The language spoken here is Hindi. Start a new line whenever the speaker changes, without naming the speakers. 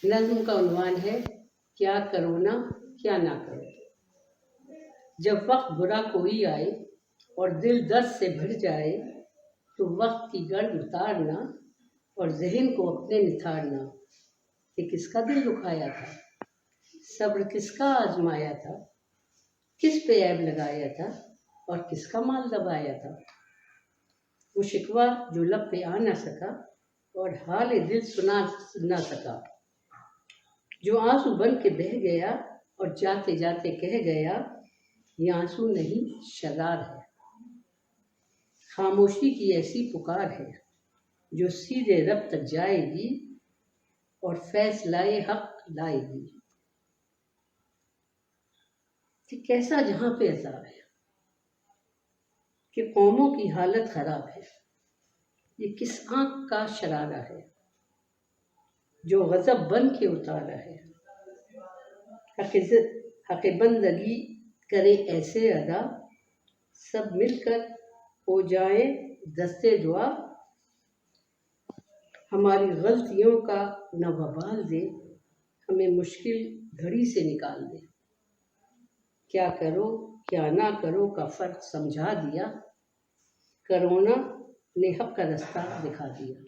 नज़्म का उन्वान है क्या करो ना क्या ना करो। जब वक्त बुरा कोई आए और दिल दर्द से भर जाए, तो वक्त की गर्द उतारना और जहन को अपने निथारना कि किसका दिल दुखाया था, सब्र किसका आजमाया था, किस पे ऐब लगाया था और किसका माल दबाया था। वो शिकवा जो लब पे आ ना सका और हाल दिल सुना ना सका, जो आंसू बन के बह गया और जाते जाते कह गया, ये आंसू नहीं शरार है। खामोशी की ऐसी पुकार है जो सीधे रब तक जाएगी और फैसलाए हक लाएगी। कि कैसा जहां पे अज़ाब है, कि कौमों की हालत खराब है, ये किस आंख का शरारा है जो गज़ब बन के उतारा है। हक़ बंदगी करे ऐसे अदा, सब मिलकर हो जाए दस्ते दुआ। हमारी गलतियों का न वबाल दे, हमें मुश्किल घड़ी से निकाल दे। क्या करो क्या ना करो का फ़र्क समझा दिया, कोरोना ने हक़ का रास्ता दिखा दिया।